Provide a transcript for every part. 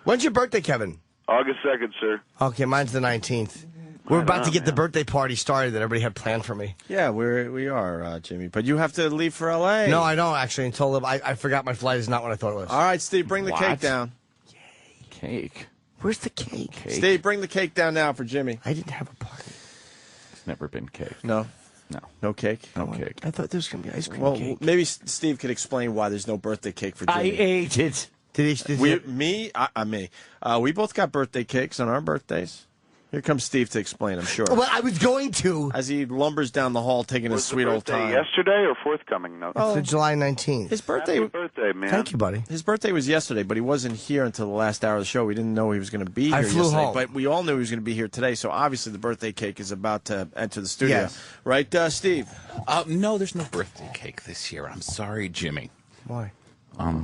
When's your birthday, Kevin? August 2nd, sir. Okay, mine's the 19th. We're about to get the birthday party started that everybody had planned for me. Yeah, we are, Jimmy. But you have to leave for L.A. No, I don't, actually. Until I forgot my flight is not what I thought it was. All right, Steve, bring the cake down. Yay. Cake? Where's the cake? Steve, bring the cake down now for Jimmy. I didn't have a party. It's never been cake. No? No. No cake? No cake. I thought there was going to be ice cream cake. Maybe Steve could explain why there's no birthday cake for Jimmy. I ate it. Me. We both got birthday cakes on our birthdays. Here comes Steve to explain, I'm sure. Well, I was going to. As he lumbers down the hall taking his sweet old time. Yesterday or forthcoming? No. It's the July 19th. His birthday. Happy birthday, man. Thank you, buddy. His birthday was yesterday, but he wasn't here until the last hour of the show. We didn't know he was going to be here I flew yesterday, home. but we all knew he was going to be here today, so obviously the birthday cake is about to enter the studio. Yes. Right, Steve? No, there's no birthday cake this year. I'm sorry, Jimmy. Why?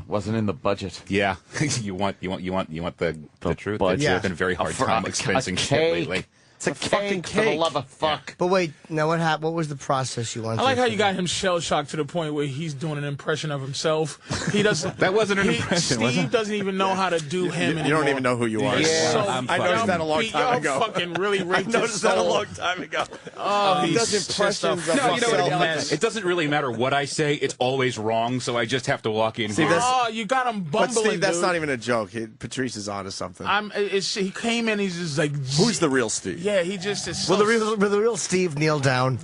Wasn't in the budget. Yeah, you want the truth? budget. It's been a very hard time expensing shit lately. It's a fucking For the cake. love of fuck. But wait, now what happened? What was the process you wanted? I like how you got him shell-shocked to the point where he's doing an impression of himself. He doesn't. That wasn't an impression, was Steve it? doesn't even know how to do him anymore. You don't even know who you are. He's so I noticed that a long time ago. Fucking really I raped noticed his that a soul. long time ago. Oh, He he's does just impressions a of No, you know what? himself. mess. It doesn't really matter what I say. It's always wrong, so I just have to walk in here. Oh, you got him But bumbling, Steve, that's dude. not even a joke. Patrice is onto something. He came in. He's just like. Who's the real Steve? Yeah, he just is. So, Will the real Steve kneel down?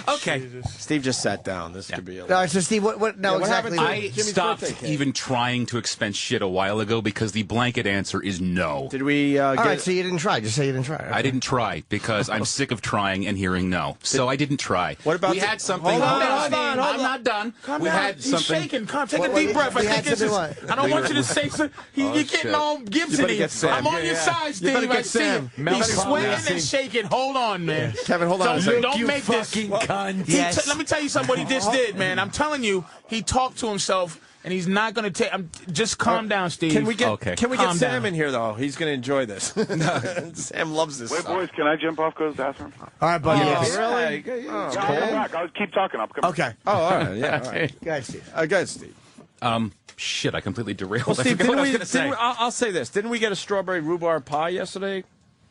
Okay. Jesus. Steve just sat down. This could be a All right, so Steve, what now Yeah, what exactly? happened to I Jimmy's stopped birthday cake? even trying to expense shit a while ago because the blanket answer is no. Did we All get right, so you didn't try. Just say you didn't try. I didn't try because I'm sick of trying and hearing no. So I didn't try. What about we the- had something? Hold on, I'm hold on, hold on. not done. Calm we down. had He's something. shaking. Take What- a deep what- breath. we I had think this is. something what? I don't want you to say. You're getting shit. all You Gibson. better get Sam. I'm on Yeah, your yeah. side, You better Steve. I get see Sam. it. Melt He's it. sweating Yeah. and shaking. Hold on, man. Kevin, hold on a second. Don't make this. cunt. Yes. Let me tell you something. What he just did, man. I'm telling you, he talked to himself, and he's not going to take. Just calm down, Steve. Can we get Calm Sam down. in here though? He's going to enjoy this. Sam loves this. Wait, stuff. boys, can I jump off, go to the bathroom? All right, buddy. Oh, yes. really? I'll come back. I'll keep talking. I'll come Okay. Oh, all right. Yeah. All right. Go ahead, Steve. Go ahead, Steve. Shit, I completely derailed. Well, I Steve, forgot what I was didn't going to say. we, I'll say this. Didn't we get a strawberry rhubarb pie yesterday?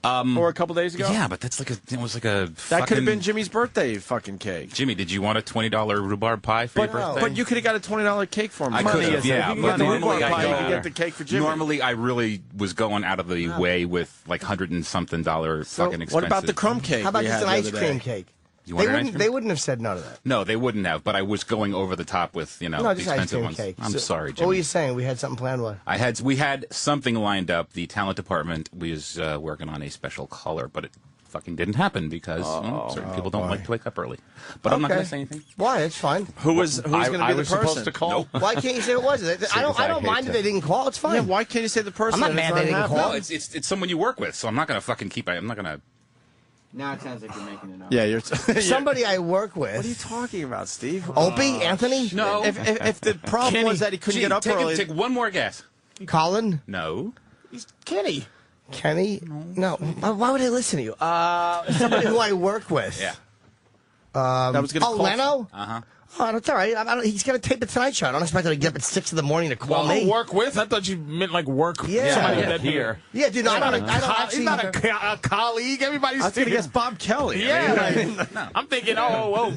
Or a couple days ago? Yeah, but that's like it was like a. That could have been Jimmy's birthday fucking cake. Jimmy, did you want a $20 rhubarb pie for your birthday? But you could have got a $20 cake for him. I could have, yeah. If you But got the normally rhubarb I pie, you go- could get the cake for Jimmy. Normally, I really was going out of the way with like $100 and something fucking expensive. What about the crumb cake? How about we just had an the ice other cream day? cake? You want an ice cream? They wouldn't have said no to that. No, they wouldn't have. But I was going over the top with No, the just ice expensive cream ones. cake. I'm So- sorry, What were Jimmy. you saying? We had something planned. What? We had something lined up. The talent department was working on a special color, but it fucking didn't happen because certain people don't like to wake up early. But I'm not going to say anything. Why? It's fine. Who's going to be I the was person? supposed to call. Why can't you say it was? I don't mind that they didn't call. It's fine. Yeah, why can't you say the person? I'm not that's mad they didn't happy? call. No, it's someone you work with, so I'm not going to fucking keep. I'm not going to. Now it sounds like you're making it up. Yeah, you're Somebody I work with. What are you talking about, Steve? Opie? Anthony? No. If the problem was that he couldn't get up early, Take one more guess. Colin? No. He's Kenny. Kenny? No. Why would I listen to you? Somebody who I work with. Yeah. that was going to call. Leno? Uh-huh. Oh, that's all right. He's going to tape the Tonight Show. I don't expect him to get up at 6 in the morning to call me. Work with? I thought you meant like work. Yeah. Somebody Yeah, that here. Yeah, dude, no, I don't actually... He's not a colleague. Everybody's I was going to guess Bob Kelly. Yeah, I'm thinking,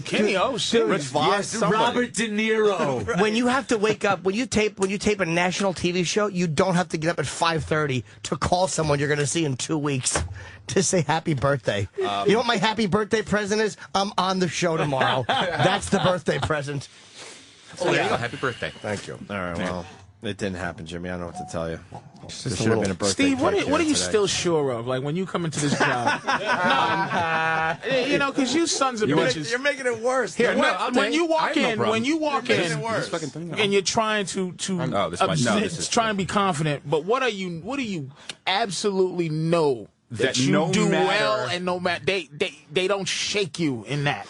Kenny, shit. Rich Voss, somebody. De Niro. When you have to wake up, when you tape a national TV show, you don't have to get up at 5:30 to call someone you're going to see in 2 weeks to say happy birthday. You know what my happy birthday present is? I'm on the show tomorrow. That's the birthday present. Oh, yeah. Happy birthday. Thank you. All right, well, it didn't happen, Jimmy. I don't know what to tell you. There a should have been a birthday Steve, what cake are you here still today. sure of? Like when you come into this job, because you sons of bitches. You're making it worse. Here, No, I'll tell when you. you walk I have no in, problem. when you walk You're making in, it worse. and you're trying to this is trying to be confident, but what do you absolutely know That you no do matter- well, and no matter they don't shake you in that.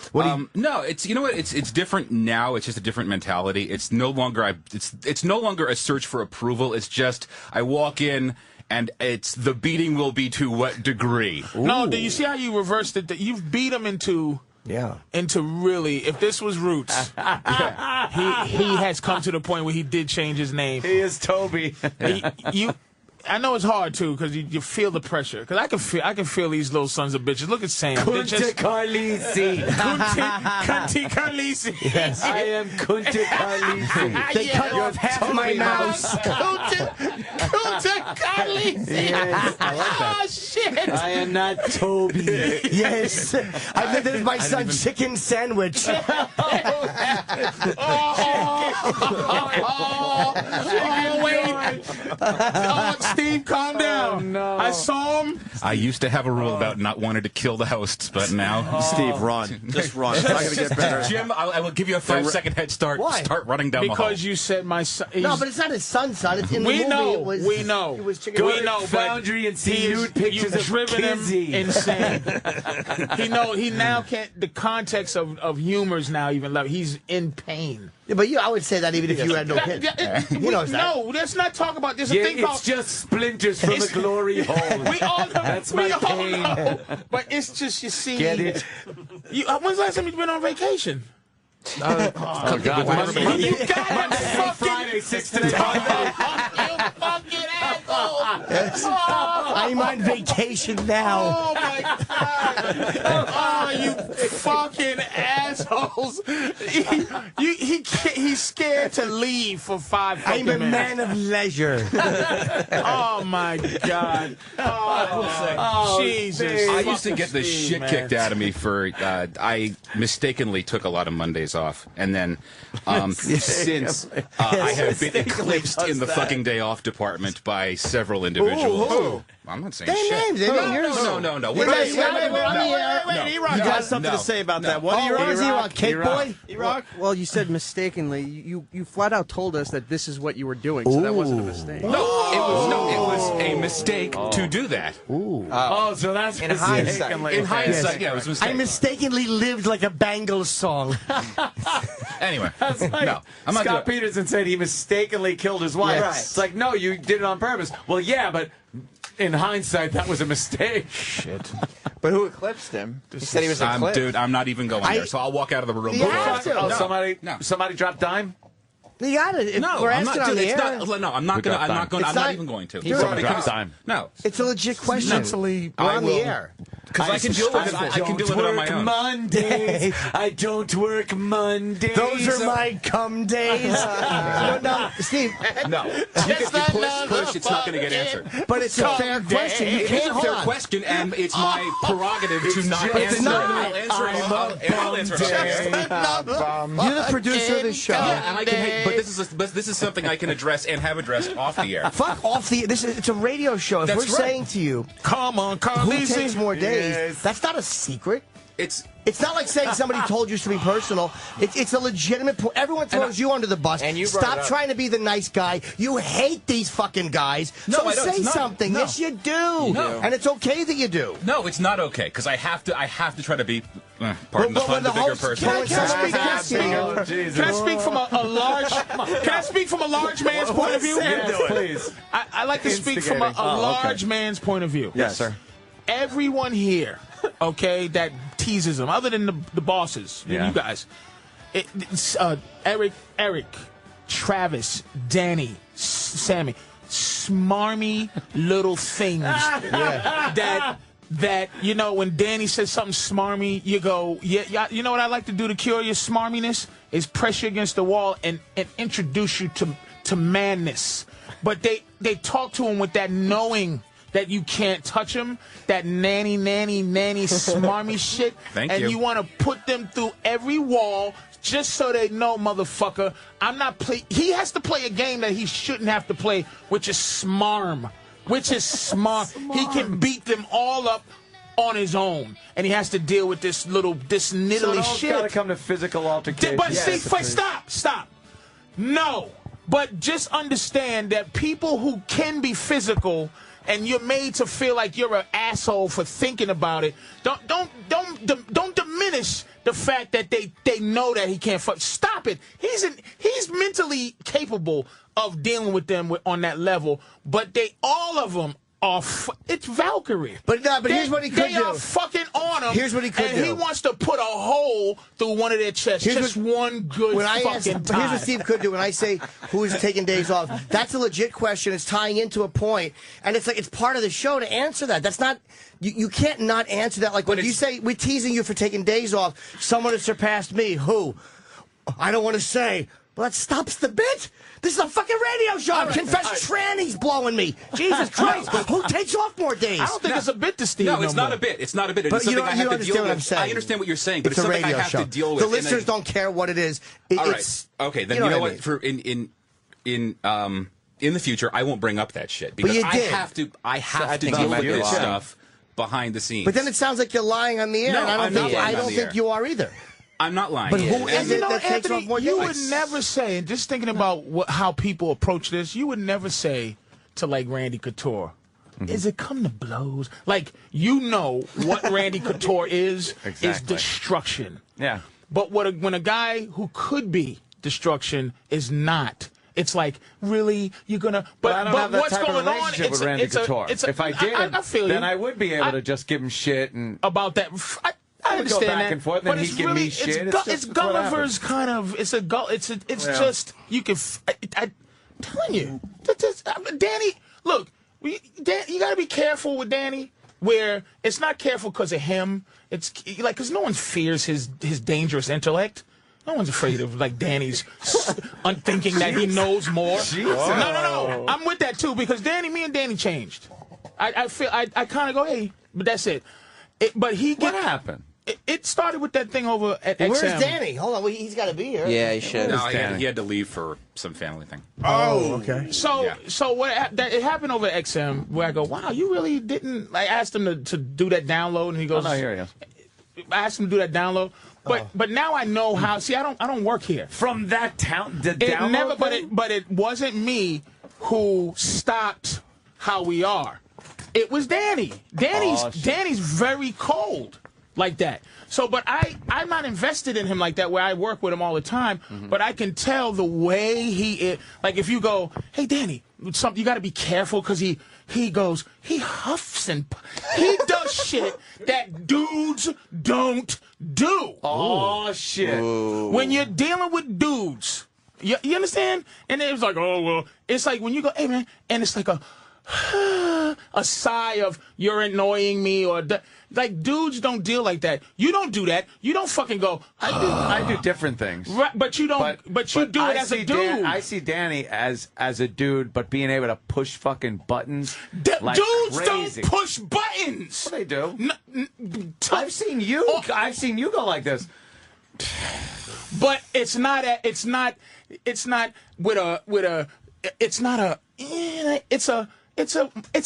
No, it's it's different now. It's just a different mentality. It's no longer it's no longer a search for approval. It's just I walk in and it's the beating will be to what degree. No, do you see how you reversed it? That you've beat him into really. If this was Roots, he has come to the point where he did change his name. He is Toby. I know it's hard too because you feel the pressure. Because I can feel these little sons of bitches. Look at Sam. Kunte Carlisi. Kunte Carlisi. Yes. I am Kunte Carlisi. They cut off half my mouse. Kunte Carlisi. Yes, I like that. Oh shit! I am not Toby. Yes. I think this is my son's chicken sandwich. Wait. Steve, calm down. Oh, no. I saw him. I used to have a rule about not wanting to kill the hosts, but now... Steve, run. Just run. It's not going to get better. Jim, I will give you a 5-second head start. Why? Start running down the hall. Because you said my son. No, but it's not his son's son. It's in the We movie. know. It was, We know. It was chicken. We know. Foundry and see nude pictures you've of driven him Kizzy. insane. He now can't. The context of humor is now even level. He's in pain. Yeah, but I would say that even if you had no kid. He knows that. No, let's not talk about this. Yeah, thing it's called, just splinters from a glory hole. we all know. That's my pain. Know. But it's just, you see. Get it? When's the last time you've been on vacation? Oh, God. You got it. Friday, 6 to 10. You fucking asshole. Yes. I'm on vacation now. Oh my God! Oh, you fucking assholes! He's scared to leave for 5 fucking I'm a minutes. man of leisure. Oh my God! Oh, Jesus! I used to get the shit kicked out of me for I mistakenly took a lot of Mondays off, and then since I have been eclipsed in the fucking day off department by several individuals. Who? I'm not saying They shit. names. They named yours. No. Wait, we're on the air. Wait, You got something to say about that. What Oh, is E-Rock Cake Boy? E-Rock? Well, you said mistakenly. You flat out told us that this is what you were doing, so that wasn't a mistake. No, it was a mistake to do that. Oh, so that's In hindsight. In hindsight, yeah, it was a mistake. I mistakenly lived like a Bangles song. Anyway, Like, no, I'm not Scott doing. Peterson said he mistakenly killed his wife. Yes. It's like, no, you did it on purpose. Well, yeah, but in hindsight, that was a mistake. But who eclipsed him? He said he was eclipsed. Dude, I'm not even going there, so I'll walk out of the room. Yeah. before- have to. Oh, No. somebody dropped dime? You got it. No, We're I'm asking not. on Dude, the it's air. not. No, I'm not gonna. I'm not gonna. It's I'm not- not even going to. Dude, Somebody Because- dropped dime. No, It's a legit question. Mentally, We're on the will. air. because I can deal with it. I can deal with it on my own. Mondays. I don't work Mondays. Those are my cum days. No, Steve, No, if you push, it's not going to get answered. but it's a fair question. You It is can't a hold fair on. question, and it's my prerogative to not just answer. not. I'll answer it. I'll answer it. You're the producer of this show. Yeah, and I can. But this is something I can address and have addressed off the air. Fuck off the. It's a radio show. If That's we're right. saying to you, come on, who Carlisi. takes more days? Yes. That's not a secret. It's It's not like saying somebody told you to be personal. It's a legitimate point. Everyone throws you under the bus. And you brought Stop it up. trying to be the nice guy. You hate these fucking guys. No, so I don't. say It's not- something. no. Yes, you do. No. And it's okay that you do. no, it's not okay because I have to try to be. Pardon the But pun, when the bigger host- person. Can I speak? Oh, Jesus. Can I speak from a large? Can I speak from a large man's point of view? Yes, please. I like to speak from a Instigating. large man's point of view. Yes, sir. Everyone here, okay, that teases him, other than the bosses, you guys. It's Eric, Travis, Danny, Sammy, smarmy little things that you know when Danny says something smarmy, you go, yeah. You know what I like to do to cure your smarminess is press you against the wall and introduce you to madness. But they talk to him with that knowing that you can't touch them, that nanny smarmy shit. Thank and you. you want to put them through every wall just so they know, motherfucker, I'm not play. He has to play a game that he shouldn't have to play, which is smarm. Which is smart. He can beat them all up on his own, and he has to deal with this niddly shit. Got to come to physical altercation. But see, stop. No, but just understand that people who can be physical, and you're made to feel like you're an asshole for thinking about it. Don't diminish the fact that they know that he can't fuck. Stop it. He's mentally capable of dealing with them on that level, but all of them it's Valkyrie. But here's what he could do. They are fucking on him. Here's what he could do. And he wants to put a hole through one of their chests. One good fucking time. Here's what Steve could do. When I say who is taking days off, that's a legit question. It's tying into a point, and it's like it's part of the show to answer that. That's not. You can't not answer that. Like when you say we're teasing you for taking days off, someone has surpassed me. Who? I don't want to say. Well, that stops the bit. This is a fucking radio show. Right, confess tranny's blowing me. Jesus Christ. Who takes off more days? I don't think it's a bit to Steve. No, it's not a bit. It's not a bit. It's something I have to deal with. I understand what you're saying, but it's something I have to deal with. The listeners don't care what it is. All right. Okay, then you know what? For in the future, I won't bring up that shit because I have to deal with this stuff behind the scenes. But then it sounds like you're lying on the air. No, and I don't think you are either. I'm not lying. But who is it that takes off more days? You would never say, and just thinking about how people approach this, you would never say to like Randy Couture, is it come to blows? Like, you know what Randy Couture is destruction. Yeah. But when a guy who could be destruction is not. It's like, really, you're gonna. But I don't have that what's type going of relationship with Randy Couture. If I did, I feel then I would be able to just give him shit and about that. I understand go back that, and forth, but then it's he'd give really me shit. it's Gulliver's kind of. It's just you can. I'm telling you, Danny. Look, you got to be careful with Danny. Where it's not careful because of him. It's like because no one fears his dangerous intellect. No one's afraid of like Danny's unthinking that he knows more. No. I'm with that too because me and Danny changed. I feel I kind of go, hey, but that's it. What happened? It started with that thing over at XM. Where's Danny? Hold on, he's got to be here. Yeah, he should. No, he had to leave for some family thing. Oh, okay. So it happened over at XM where I go, wow, you really didn't. I asked him to do that download, and he goes, oh, no, here he is. I asked him to do that download, but now I know how. See, I don't work here From that town, the download. But it wasn't me who stopped how we are. It was Danny. Danny's very cold like that. So, but I'm not invested in him like that where I work with him all the time, but I can tell the way he is. Like if you go, hey, Danny, you got to be careful because he huffs and he does shit that dudes don't do. Oh, shit. Ooh. When you're dealing with dudes, you understand? And it was like, oh, well, it's like when you go, hey, man, and it's like a sigh of you're annoying me or like dudes don't deal like that. You don't do that. You don't fucking go. I do different things. Right, but you don't. But you do it as a dude. I see Danny as a dude, but being able to push fucking buttons. Like dudes crazy. don't push buttons. Well, they do. I've seen you. I've seen you go like this. But it's not it's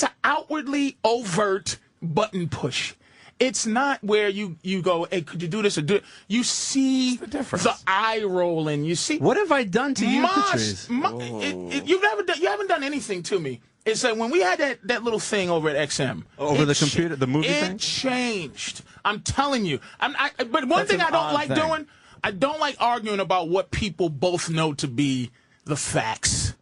a outwardly overt button push. It's not where you go, hey, could you do this or do it? You see the eye rolling. You see what have I done to you, Patrice? You haven't done anything to me. It's like when we had that little thing over at XM. Over the computer, the movie thing? It changed. I'm telling you. But one thing I don't like doing, I don't like arguing about what people both know to be the facts.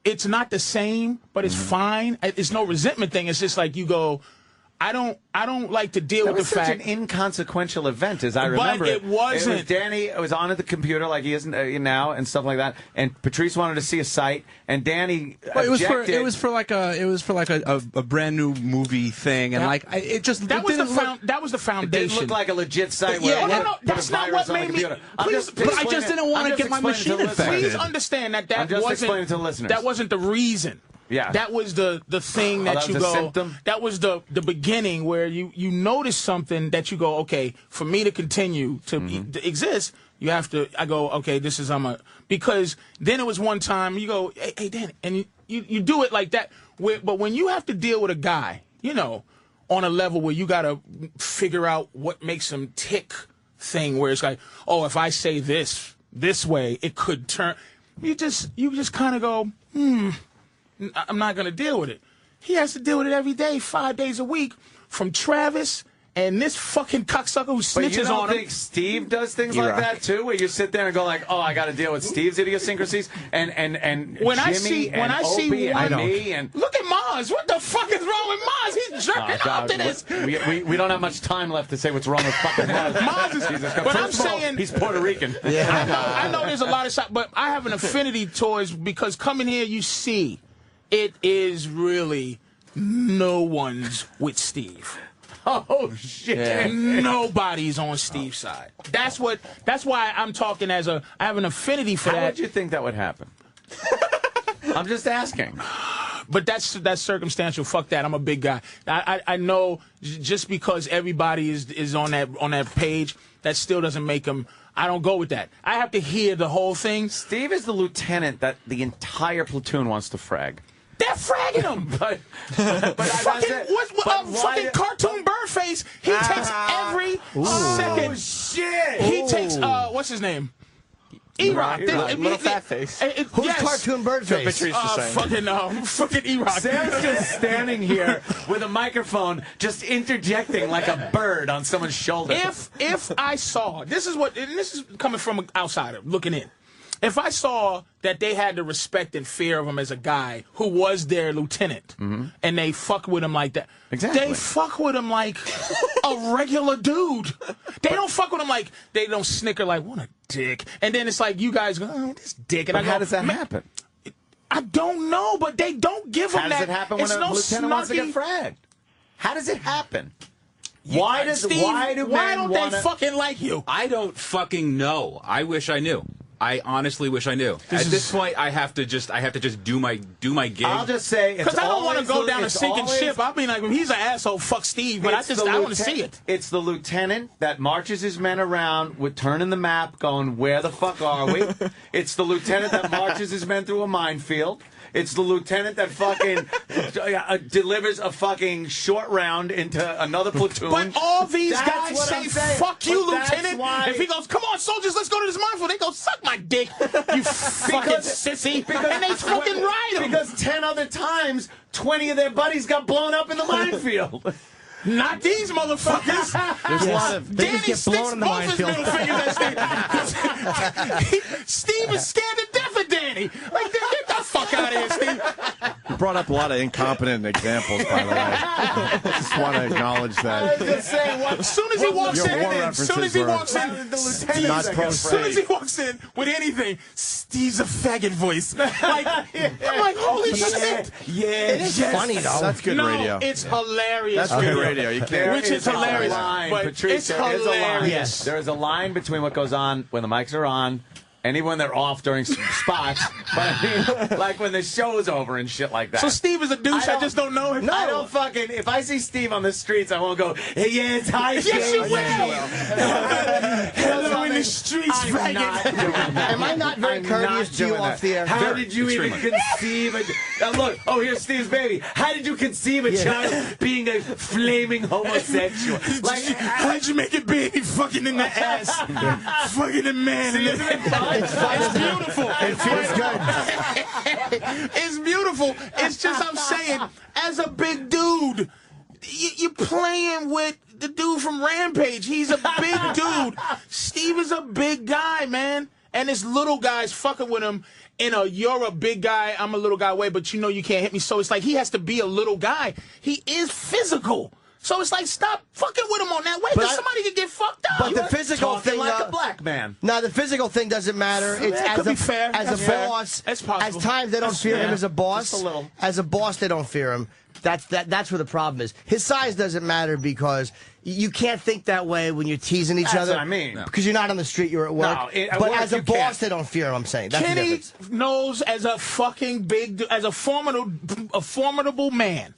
It's not the same, but it's fine. It's no resentment thing. It's just like you go, I don't like to deal with the fact. That was such an inconsequential event, as I remember. But it wasn't. It was Danny. It was on at the computer like he isn't now, and stuff like that. And Patrice wanted to see a site, and Danny objected. It was for like a brand new movie thing, and that was the foundation. It didn't look like a legit site. No, that's not what made me. But I just didn't want to get my machine infected. Please understand that I'm just explaining to the listeners. That wasn't the reason. Yeah. That was the thing that you go. Symptom? That was the beginning where you notice something that you go, okay, for me to continue to exist, you have to. I go, okay, this is because then it was one time you go, hey Dan, and you do it like that. But when you have to deal with a guy, on a level where you got to figure out what makes him tick, thing where it's like, oh, if I say this way, it could turn. You just kind of go, I'm not going to deal with it. He has to deal with it every day, 5 days a week, from Travis And this fucking cocksucker who But you snitches don't on him. think Steve does things like that too, where you sit there and go like, "Oh, I got to deal with Steve's idiosyncracies," and when Jimmy and Opie and me and look at Maz. What the fuck is wrong with Maz? He's jerking off to this. We don't have much time left to say what's wrong with fucking Maz. Maz is, Jesus, but I'm saying he's Puerto Rican. I know there's a lot of stuff, but I have an affinity towards because coming here, you see, it is really no one's with Steve. Oh shit! Yeah. Nobody's on Steve's side. That's why I'm talking I have an affinity for that. How would you think that would happen? I'm just asking. But that's circumstantial. Fuck that. I'm a big guy. I know just because everybody is on that page, that still doesn't make them. I don't go with that. I have to hear the whole thing. Steve is the lieutenant that the entire platoon wants to frag. They're fragging him. but fucking cartoon Birdface. He takes every second. Oh shit! He takes what's his name? E-Rock. Little fat face. Who's cartoon Birdface? Patrice was saying. Fucking E-Rock. Sam's just standing here with a microphone, just interjecting like a bird on someone's shoulder. If I saw, this is coming from an outsider looking in. If I saw that they had the respect and fear of him as a guy who was their lieutenant, and they fuck with him like that, they fuck with him like a regular dude. They don't fuck with him like, they don't snicker like, what a dick. And then it's like, you guys go, oh, this dick. And how does that happen? I don't know, but they don't give him that. How does it happen when a lieutenant wants to get fragged? How does it happen? Why don't they fucking like you? I don't fucking know. I wish I knew. I honestly wish I knew. At this point, I have to just do my gig. I'll just say because I don't want to go down a sinking ship. I'll be like, he's an asshole. Fuck Steve, but I want to see it. It's the lieutenant that marches his men around with turning the map, going, "Where the fuck are we?" It's the lieutenant that marches his men through a minefield. It's the lieutenant that fucking delivers a fucking short round into another platoon. But all these guys say, fuck you, lieutenant. If he goes, come on, soldiers, let's go to this minefield, they go, suck my dick, you fucking sissy. And they fucking ride him. Because 10 other times, 20 of their buddies got blown up in the minefield. Not these motherfuckers. There's a lot of. They Danny just get blown in the both his minefield. middle fingers at Steve. Steve is scared to death of Danny. Like, get the fuck out of here, Steve. You brought up a lot of incompetent examples, by the way. I just want to acknowledge that. I was just saying, as soon as he walks in, with anything, Steve's a faggot voice. Like, I'm like, holy shit. Yeah, it is funny though. That's good radio. It's hilarious. That's good radio. You can't. Which is hilarious. But Patrice, it's hilarious. There is a line between what goes on when the mics are on, and even when they're off during spots. But I mean, like when the show's over and shit like that. So Steve is a douche. I just don't know him. I don't fucking. If I see Steve on the streets, I won't go, hey, yeah, it's high. Yes, you will. Hello in the streets, faggot. Am I not very courteous to you off the air? How did you even conceive it? Look, here's Steve's baby. How did you conceive a child being a flaming homosexual? Like, how'd you make a baby fucking in the ass? Fucking a man in the ass. It's beautiful. It feels good. It's beautiful. It's just, I'm saying, as a big dude, you're playing with the dude from Rampage. He's a big dude. Steve is a big guy, man. And this little guy's fucking with him in a, you're a big guy, I'm a little guy way, but you know you can't hit me. So it's like he has to be a little guy. He is physical. So it's like, stop fucking with him on that way, because somebody could get fucked up. But the physical thing, like a black man. No, the physical thing doesn't matter. It's as a boss. That's possible. At times they don't fear him as a boss. Just a little. As a boss, they don't fear him. That's where the problem is. His size doesn't matter because you can't think that way when you're teasing each other. That's what I mean. Because you're not on the street, you're at work. No, at but work as a you boss, can't. they don't fear him. I'm saying that's the Kenny difference. knows as a fucking big, as a formidable man.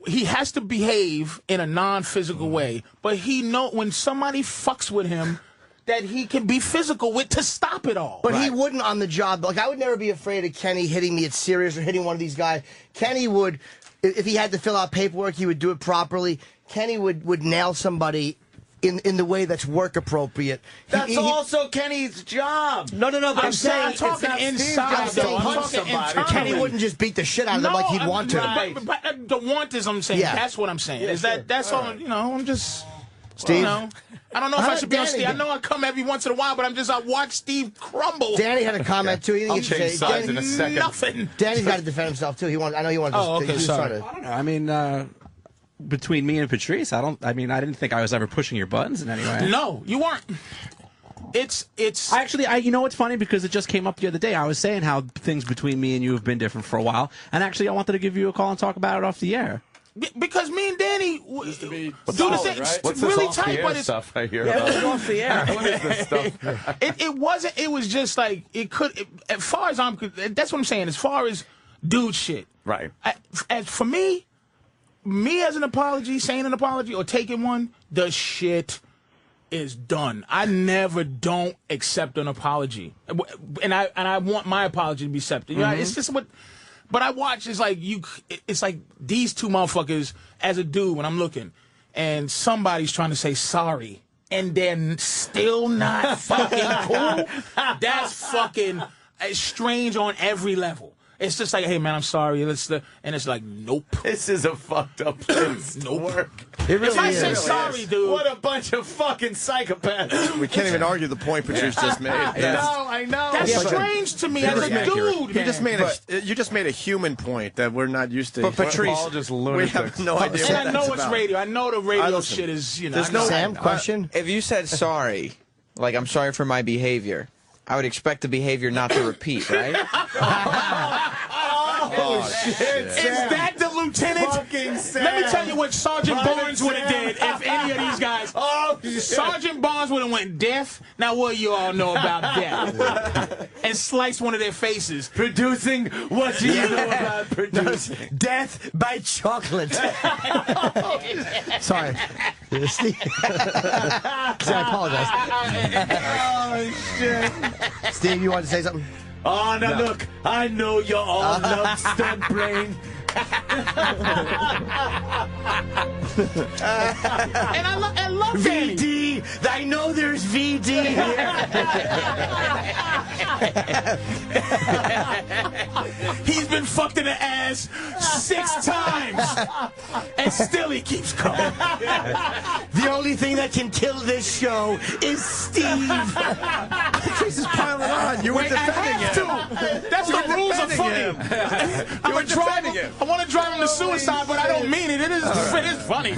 He has to behave in a non-physical way, but he know when somebody fucks with him that he can be physical with to stop it all. But he wouldn't on the job. Like, I would never be afraid of Kenny hitting me at Sirius or hitting one of these guys. Kenny would, if he had to fill out paperwork, he would do it properly. Kenny would nail somebody in the way that's work appropriate. That's also Kenny's job. No, but I'm saying I'm talking inside. though. I'm talking internally. Kenny wouldn't just beat the shit out of them like he'd want to. But the want is I'm saying. Yeah. That's what I'm saying. That's all. I'm just. Steve? I don't know if I should be on Danny Steve. I know I come every once in a while, but I watch Steve crumble. Danny had a comment too. I'll change sides in a second. Nothing. Danny's got to defend himself too. I know he wanted to. Oh, okay, sorry. I don't know. I mean, between me and Patrice, I didn't think I was ever pushing your buttons in any way. No, you weren't. It's Actually, you know what's funny, because it just came up the other day. I was saying how things between me and you have been different for a while, and actually I wanted to give you a call and talk about it off the air. because me and Danny do the thing. Right? What's this really off tight, the air but it's stuff I hear? Yeah, it's off the air. What is this stuff? It wasn't. It was just like it could. As far as that's what I'm saying. As far as dude shit, Right. As for me as an apology, saying an apology or taking one, the shit is done. I never don't accept an apology, and I want my apology to be accepted. You know, it's just what. But I watch. It's like these two motherfuckers as a dude when I'm looking, and somebody's trying to say sorry, and they're still not fucking cool. That's fucking strange on every level. It's just like, hey man, I'm sorry. And it's like, nope. This is a fucked up place to work. It really If I is. say sorry, dude. What a bunch of fucking psychopaths. We can't even argue the point Patrice just made. I know. That's strange to me as a dude, You just man. you just made a human point that we're not used to. But Patrice, all just we lunatics. have no idea. And what I know that's it's about. radio. I know the radio listen, shit is, there's no- Sam, question? If you said sorry, like I'm sorry for my behavior, I would expect the behavior not to repeat, right? Oh, shit. Is that the lieutenant? Fucking Sam. Let me tell you what Sergeant Private Barnes would have Sam. did if any of these guys. Oh, shit. Sergeant Barnes would have went deaf. Now what do you all know about death? And sliced one of their faces. Producing what do you know about producing? Death by chocolate. Sorry. Steve. See, I apologize. Oh, shit. Steve, you wanted to say something? Oh, now look, I know you're all love stunt brain. And I love Danny. VD. I know there's VD here. He's been fucked in the ass 6 times, and still he keeps coming. The only thing that can kill this show is Steve. Patrice is piling on. You were Wait, I defending have him. to. That's the rules are funny. I'm a driver. I want to drive him to suicide, but I don't mean it. It is funny.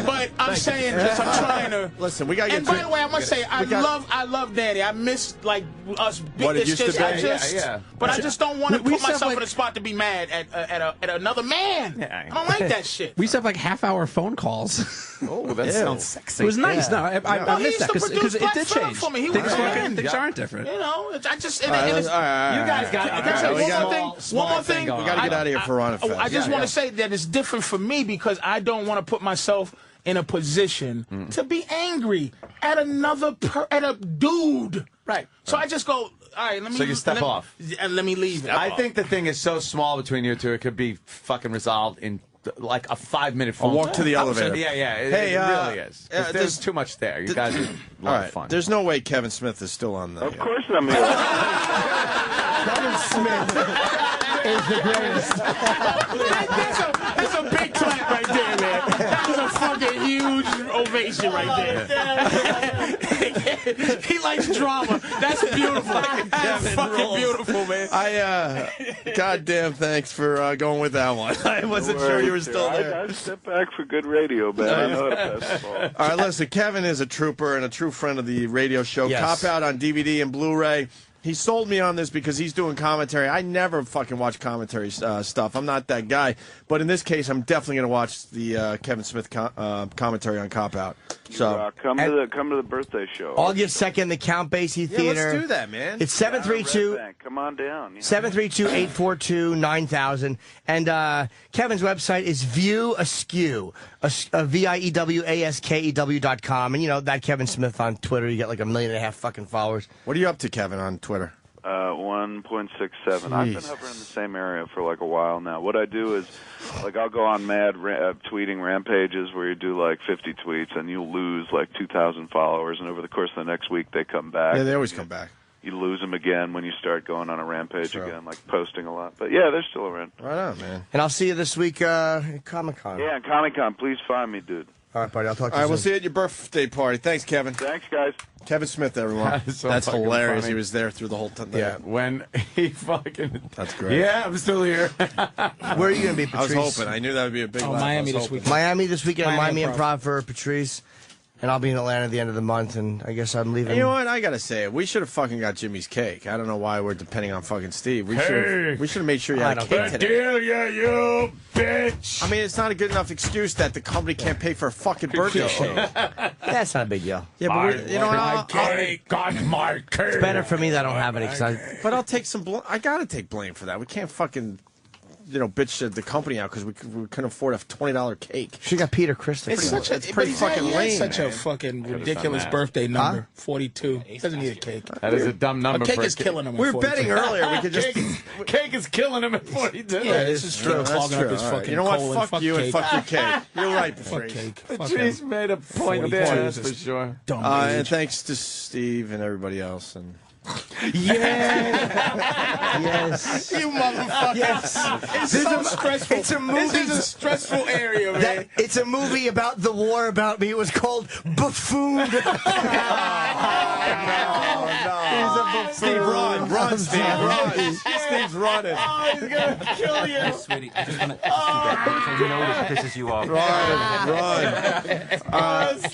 But I'm saying this. I'm trying to. Listen, we gotta get And by to- the way, I must say, I love Danny. I miss like us. What it it's used to just, be. I just, Yeah. But I just don't want to We put said, myself like- in a spot to be mad at another man. Yeah, I don't like that shit. we used to have like half-hour phone calls. Oh, that sounds sexy. It was nice. Yeah. No, I he missed used that to produce because it Black did Phillip change. for me. He was Things a aren't different. You know, I just. And, All right, and it's, all right. You guys got Can I say one more thing? going. We got to get out of here for Ron and Fez. I just want to say that it's different for me because I don't want to put myself in a position to be angry at at a dude. Right. So I just go, all right, let me. So you step off. And let me leave it. I think the thing is so small between you two, it could be fucking resolved in like a 5-minute phone walk to the call. elevator. Yeah, it Hey, really is. 'Cause there's there's- too much there. You guys are a All lot right. of fun. There's no way Kevin Smith is still on the. Of course I'm here. Kevin Smith is the greatest. That's a big clap right there, man. That was a fucking huge ovation right there. He likes drama. That's beautiful. That's fucking beautiful, man. Goddamn, thanks for going with that one. I wasn't sure you were still there. I step back for good radio, man. I know how to pass the ball. All right, listen, Kevin is a trooper and a true friend of the radio show. Yes. Cop Out on DVD and Blu-ray. He sold me on this because he's doing commentary. I never fucking watch commentary stuff. I'm not that guy. But in this case, I'm definitely going to watch the Kevin Smith commentary on Cop Out. So Come to the birthday show. August 2nd, the Count Basie Theater. let's do that, man. It's 732. Red Bank. Come on down. 732-842-9000. And Kevin's website is View Askew, VIEWASKEW.com. And, you know, that Kevin Smith on Twitter, you get like 1.5 million fucking followers. What are you up to, Kevin, on Twitter? 1.67. I've been hovering in the same area for like a while now. What I do is, like, I'll go on mad tweeting rampages where you do like 50 tweets and you'll lose like 2,000 followers, and over the course of the next week they come back. Yeah, they always come back. You lose them again when you start going on a rampage again, like posting a lot. But yeah, they're still around. Right on, man. And I'll see you this week at Comic-Con. Yeah, and Comic-Con, please find me, dude. All right, buddy. I'll talk to you All right, we'll soon. see you at your birthday party. Thanks, Kevin. Thanks, guys. Kevin Smith, everyone. That is so That's fucking hilarious. funny. He was there through the whole time. Yeah, when he fucking. That's great. Yeah, I'm still here. Where are you going to be, I was Patrice? hoping. I knew that would be a big laugh. Miami I was this hoping. weekend. Miami this weekend. Miami Miami Improv for Patrice. And I'll be in Atlanta at the end of the month, and I guess I'm leaving. You know what? I gotta say it. We should have fucking got Jimmy's cake. I don't know why we're depending on fucking Steve. We should have made sure you had a cake today. Delia, you bitch. I mean, it's not a good enough excuse that the company can't pay for a fucking birthday cake. That's not a big deal. Yeah, but you know what? Got my cake. It's better for me that I don't have it. But I'll take some. I gotta take blame for that. We can't fucking, bitch the company out because we couldn't afford a $20 cake. She got Peter Christopher. It's pretty fucking lame. Such a fucking ridiculous birthday number. 42. Doesn't need a cake. That is a dumb number. A cake for is killing him. We were betting earlier. We could just. Cake is killing him at 42. Yeah, this is true. That's Clogging true. up his All right. fucking You know what? colon. Fuck you and fuck your cake. You're right, Fuck Patrice. cake. Fuck Patrice him. made a point 42 there, is that's for just sure. Dumb And age. thanks to Steve and everybody else. And Yes. You motherfucker. Yes. It's so stressful. It's a movie. This is a stressful area, man. It's a movie about the war about me. It was called Buffoon. Steve, run, Steve, run. Steve's running. Oh, he's gonna kill you. Sweetie, I just want to ask you that because I know this pisses you off. Run.